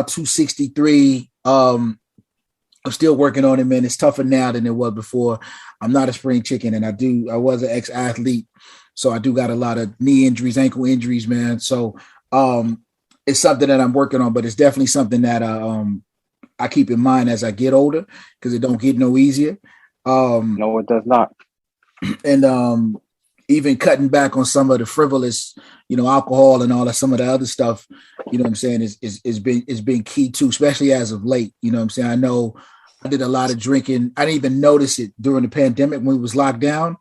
263. I'm still working on it, man. It's tougher now than it was before. I'm not a spring chicken, and I was an ex-athlete, so I do got a lot of knee injuries, ankle injuries, man. So it's something that I'm working on, but it's definitely something that I keep in mind as I get older because it don't get no easier. No, it does not. And even cutting back on some of the frivolous, alcohol and all that, some of the other stuff, you know what I'm saying, is been key too, especially as of late. You know what I'm saying? I know I did a lot of drinking. I didn't even notice it during the pandemic when it was locked down.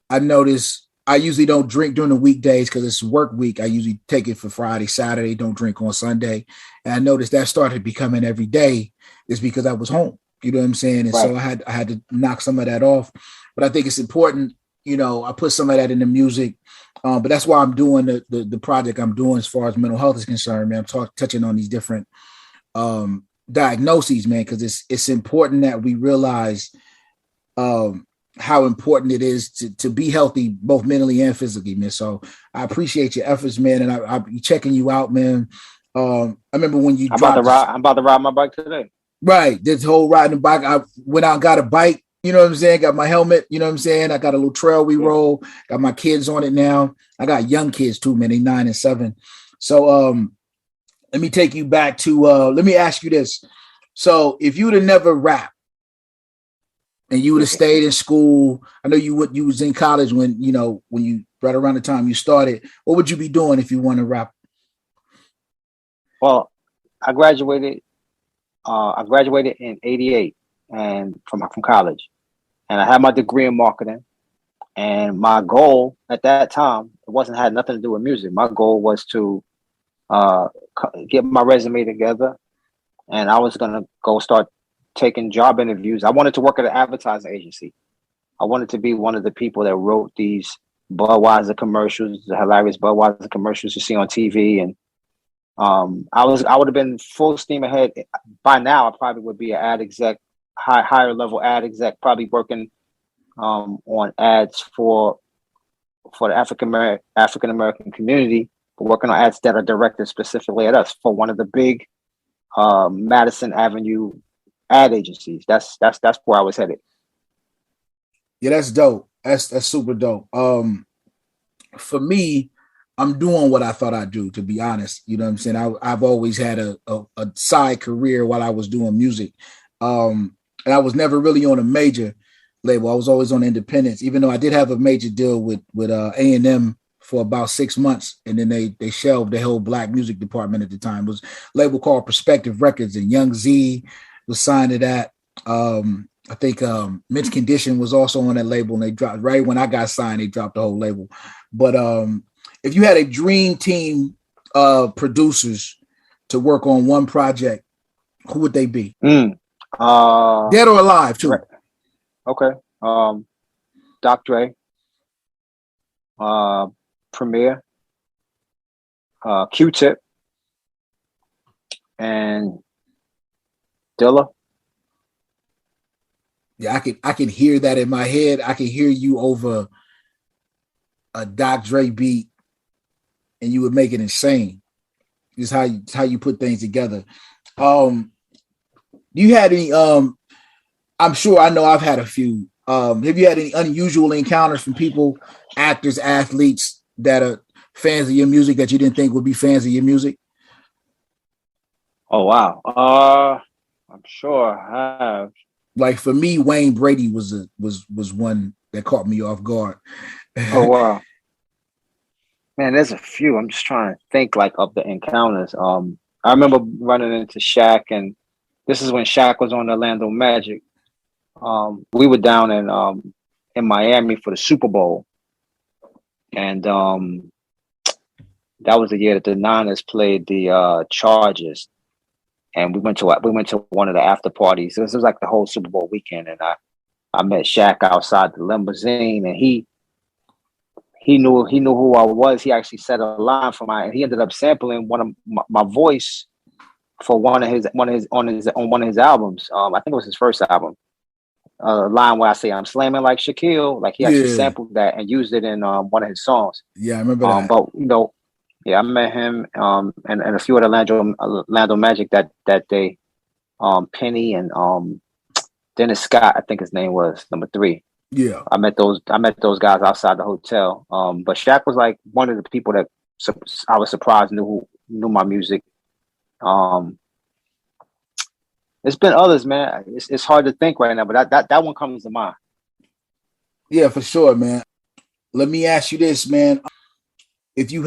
I noticed I usually don't drink during the weekdays because it's work week. I usually take it for Friday, Saturday, don't drink on Sunday. And I noticed that started becoming every day is because I was home. You know what I'm saying? And so I had to knock some of that off. But I think it's important, I put some of that in the music. But that's why I'm doing the project I'm doing as far as mental health is concerned, man. I'm touching on these different diagnoses, man, because it's important that we realize how important it is to be healthy, both mentally and physically, man. So I appreciate your efforts, man, and I'll be checking you out, man. I remember when you I'm about to ride my bike today. Right, this whole riding the bike. I went out and got a bike. You know what I'm saying? Got my helmet. You know what I'm saying? I got a little trail we roll. Got my kids on it now. I got young kids too, man. They 9 and 7. So let me take you back to. Let me ask you this. So if you'd have never rapped and you would have stayed in school, I know you was in college when you right around the time you started. What would you be doing if you want to rap? Well, I graduated in '88 and from college, and I had my degree in marketing. And my goal at that time, had nothing to do with music. My goal was to get my resume together, and I was gonna go start taking job interviews. I wanted to work at an advertising agency. I wanted to be one of the people that wrote these Budweiser commercials, the hilarious Budweiser commercials you see on TV, and I would have been full steam ahead. By now, I probably would be an ad exec, higher level ad exec, probably working on ads for the African American community, but working on ads that are directed specifically at us for one of the big Madison Avenue ad agencies. That's where I was headed. Yeah, that's dope. That's super dope. For me, I'm doing what I thought I'd do, to be honest. You know what I'm saying? I've always had a side career while I was doing music. And I was never really on a major label. I was always on independence, even though I did have a major deal with A&M for about 6 months. And then they shelved the whole black music department at the time. It was a label called Perspective Records, and Young Z was signed to that. I think Mitch Condition was also on that label, and they dropped right when I got signed, they dropped the whole label. But if you had a dream team of producers to work on one project, who would they be? Dead or alive, too. Okay. Doc Dre, Premier, Q-Tip, and Dilla. Yeah, I can hear that in my head. I can hear you over a Doc Dre beat, and you would make it insane. Just how you put things together. Do you had any? I'm sure I know I've had a few. Have you had any unusual encounters from people, actors, athletes that are fans of your music that you didn't think would be fans of your music? Oh wow. I'm sure I have. Like for me, Wayne Brady was one that caught me off guard. Oh wow. Man, there's a few. I'm just trying to think like of the encounters. I remember running into Shaq, and this is when Shaq was on Orlando Magic. We were down in Miami for the Super Bowl, and that was the year that the Niners played the Chargers, and we went to one of the after parties. This was like the whole Super Bowl weekend, and I met Shaq outside the limousine, and he knew who I was. He actually said a line for and he ended up sampling one of my voice for on one of his albums. I think it was his first album. A line where I say I'm slamming like Shaquille, like he actually sampled that and used it in one of his songs. Yeah, I remember that. But Yeah, I met him and a few other Lando Magic that day. Penny and Dennis Scott, I think his name was number three. Yeah. I met those guys outside the hotel. But Shaq was like one of the people that I was surprised knew my music. Um, it's been others, man. It's hard to think right now, but that one comes to mind. Yeah, for sure, man. Let me ask you this, man. If you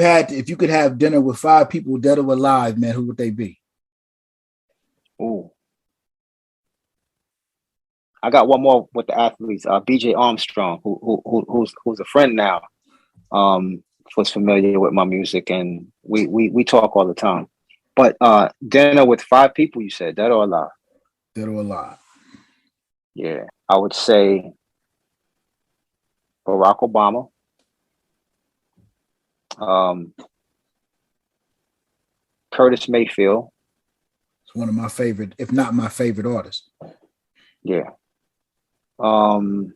could have dinner with five people dead or alive, man, who would they be? Ooh, I got one more with the athletes. BJ Armstrong, who's a friend now. Was familiar with my music, and we talk all the time. But dinner with five people, you said, dead or alive? Dead or alive. Yeah, I would say Barack Obama, um, Curtis Mayfield. It's one of my favorite, if not my favorite artists. Yeah. Um,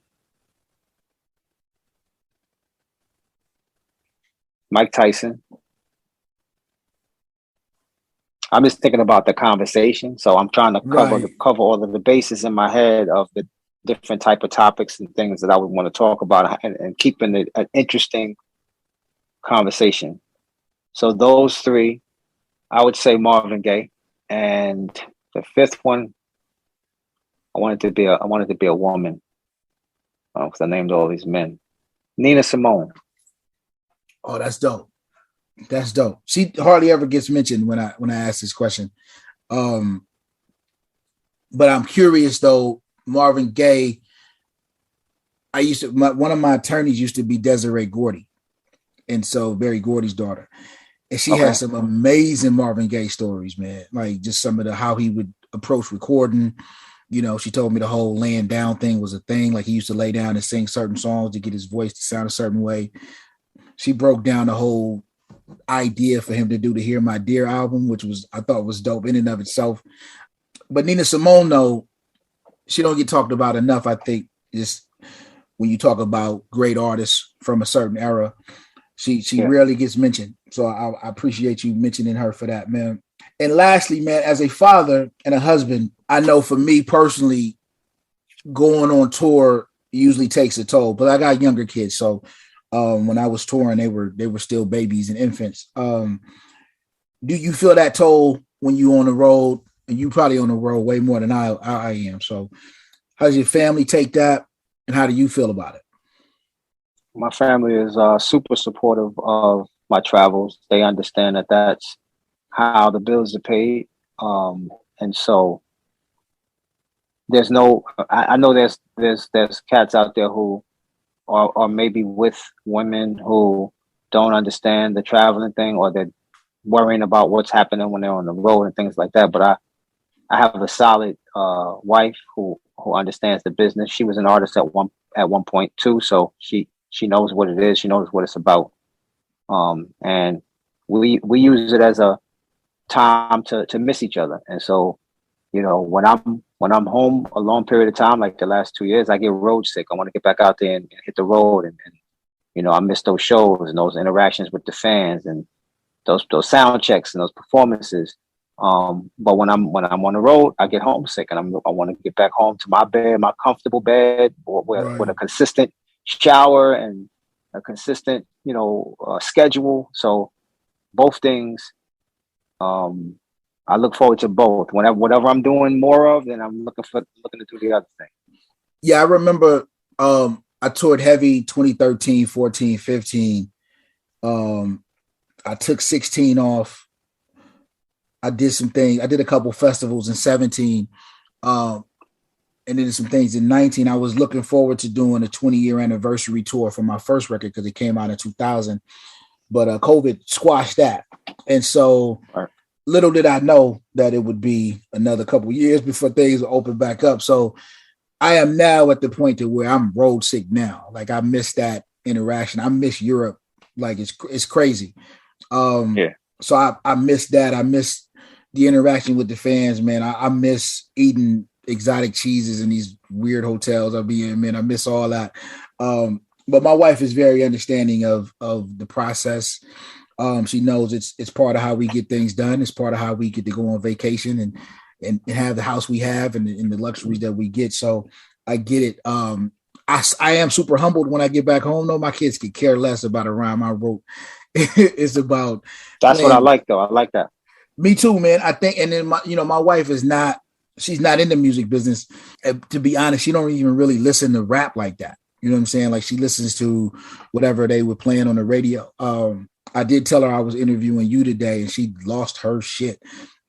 Mike Tyson. I'm just thinking about the conversation, so I'm trying to Right. cover all of the bases in my head of the different type of topics and things that I would want to talk about, and keeping it an interesting conversation. So those three, I would say Marvin Gaye, and the fifth one, I wanted to be a woman because I named all these men. Nina Simone. Oh, that's dope. That's dope. She hardly ever gets mentioned when I ask this question. Um, but I'm curious though, Marvin Gaye. One of my attorneys used to be Desiree Gordy, and so Barry Gordy's daughter, and she has Okay. some amazing Marvin Gaye stories, man. Like just some of the how he would approach recording. You know, she told me the whole laying down thing was a thing. Like he used to lay down and sing certain songs to get his voice to sound a certain way. She broke down the whole idea for him to do the Hear My Dear album, which was I thought was dope in and of itself. But Nina Simone, though, she don't get talked about enough. I think just when you talk about great artists from a certain era, she Yeah. rarely gets mentioned. So I appreciate you mentioning her for that, man. And lastly, man, as a father and a husband, I know for me personally, going on tour usually takes a toll. But I got younger kids, so when I was touring, they were still babies and infants. Do you feel that toll when you on the road? And you probably on the road way more than I am. So how does your family take that, and how do you feel about it? My family is super supportive of my travels. They understand that that's how the bills are paid. And so there's no, I know there's cats out there who are maybe with women who don't understand the traveling thing, or they're worrying about what's happening when they're on the road and things like that. But I have a solid wife who understands the business. She was an artist at one point too, so she knows what it is. She knows what it's about. And we use it as a time to miss each other. And so, when I'm home a long period of time, like the last 2 years, I get road sick. I want to get back out there and hit the road, and I miss those shows and those interactions with the fans and those sound checks and those performances. But when I'm on the road, I get homesick, and I want to get back home to my bed, my comfortable bed, with Right. a consistent shower and a consistent, schedule. So both things, I look forward to both. Whatever I'm doing more of, then I'm looking to do the other thing. Yeah, I remember I toured heavy 2013, 14, 15. Um, I took 16 off. I did some things. I did a couple festivals in 17. Um, and then some things in 19. I was looking forward to doing a 20-year anniversary tour for my first record because it came out in 2000. But COVID squashed that. And so Right. little did I know that it would be another couple years before things will open back up. So I am now at the point to where I'm road sick now. Like I miss that interaction. I miss Europe. Like it's crazy. Um, Yeah. so I miss that. I miss the interaction with the fans, man. I miss eating exotic cheeses in these weird hotels I'll be in, man. I miss all that. But my wife is very understanding of the process. She knows it's part of how we get things done. It's part of how we get to go on vacation and have the house we have and the luxuries that we get. So I get it. I am super humbled when I get back home. No, my kids could care less about a rhyme I wrote. It's about That's what I playing. like, though. I like that. Me too, man. I think, and then my wife is not. She's not in the music business. To be honest, she don't even really listen to rap like that. You know what I'm saying? Like she listens to whatever they were playing on the radio. I did tell her I was interviewing you today, and she lost her shit,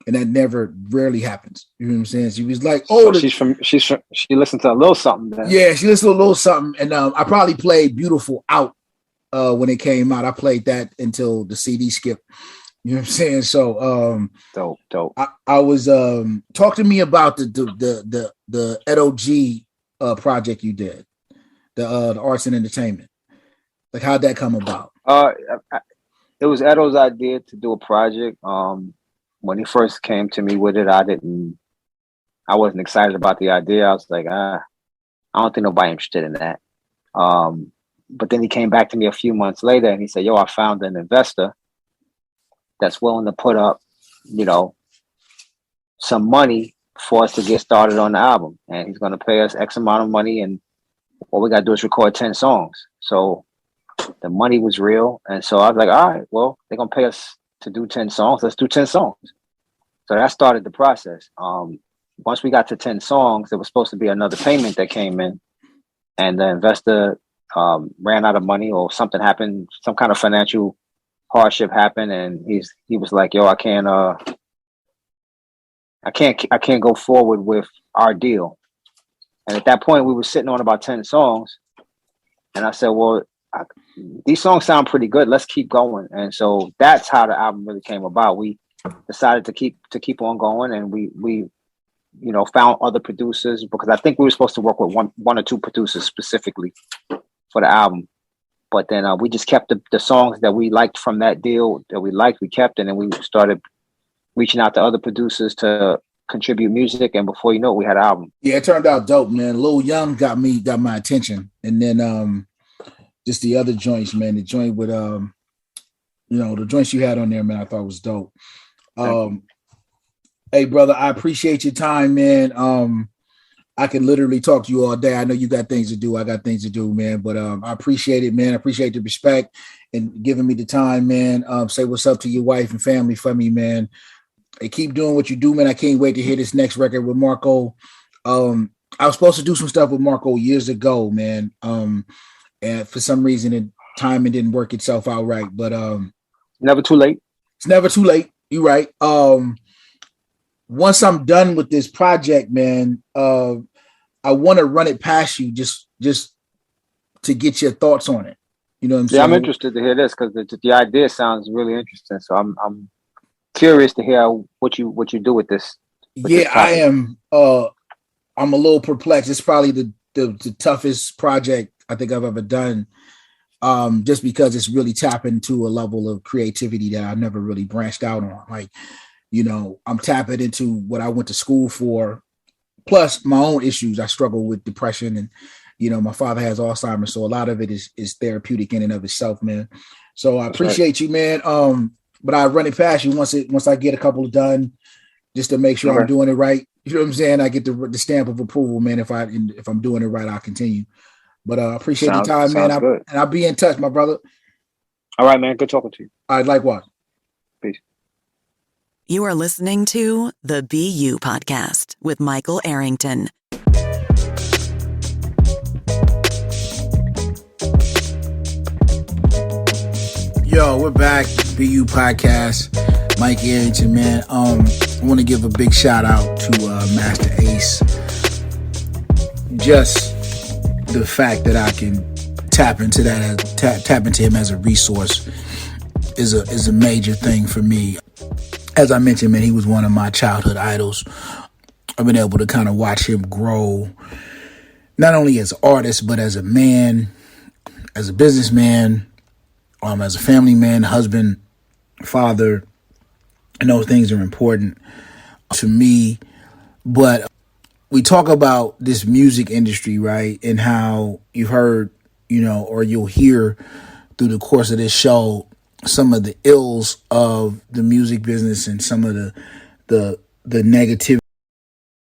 and that never rarely happens. You know what I'm saying? She was like, "Oh, so she listened to a little something then." Yeah, she listened to a little something, and I probably played "Beautiful" out when it came out. I played that until the CD skipped. You know what I'm saying? So dope. I was talk to me about the Edo G project you did, the arts and entertainment. Like how'd that come about? It was Edo's idea to do a project. When he first came to me with it, I wasn't excited about the idea. I was like, I don't think nobody interested in that. But then he came back to me a few months later and he said, yo, I found an investor that's willing to put up, some money for us to get started on the album. And he's going to pay us X amount of money. And what we got to do is record 10 songs. So the money was real. And so I was like, all right, well, they're going to pay us to do 10 songs. Let's do 10 songs. So that started the process. Once we got to 10 songs, there was supposed to be another payment that came in. And the investor ran out of money or something happened, some kind of financial hardship happened. And he was like, yo, I can't go forward with our deal. And at that point, we were sitting on about 10 songs. And I said, well, these songs sound pretty good. Let's keep going. And so that's how the album really came about. We decided to keep on going, and we found other producers because I think we were supposed to work with one or two producers specifically for the album. But then we just kept the songs that we liked from that deal that we liked, we kept, and then we started reaching out to other producers to contribute music, and before you know it, we had an album. Yeah, it turned out dope, man. Lil Young got my attention, and then just the other joints, man. The joint with the joints you had on there, man, I thought was dope. Hey, brother, I appreciate your time, man. I can literally talk to you all day. I know you got things to do. I got things to do, man. But I appreciate it, man. I appreciate the respect and giving me the time, man. Say what's up to your wife and family for me, man. And keep doing what you do, man. I can't wait to hear this next record with Marco. I was supposed to do some stuff with Marco years ago, man. And for some reason, timing didn't work itself out right. But never too late. It's never too late. You're right. Once I'm done with this project, man, I want to run it past you just to get your thoughts on it. You know what I'm saying? Yeah, I'm interested to hear this because the idea sounds really interesting. So I'm curious to hear what you do with this. I am. I'm a little perplexed. It's probably the toughest project I think I've ever done. Just because it's really tapping into a level of creativity that I never really branched out on. Like, I'm tapping into what I went to school for, plus my own issues. I struggle with depression and, my father has Alzheimer's. So a lot of it is therapeutic in and of itself, man. So I appreciate you, man. But I run it past you once I get a couple done just to make sure I'm doing it right. You know what I'm saying? I get the stamp of approval, man. If I'm doing it right, I'll continue. But I appreciate your time, man. And I'll be in touch, my brother. All right, man. Good talking to you. All right, likewise. Peace. You are listening to the BU Podcast with Michael Arrington. Yo, we're back. BU Podcast. Mike Arrington, man. I want to give a big shout out to Masta Ace. Just the fact that I can tap into him as a resource is a major thing for me. As I mentioned, man, he was one of my childhood idols. I've been able to kind of watch him grow, not only as an artist, but as a man, as a businessman, as a family man, husband, father. And those things are important to me. But we talk about this music industry, right? And how you've heard, or you'll hear through the course of this show, some of the ills of the music business and some of the negativity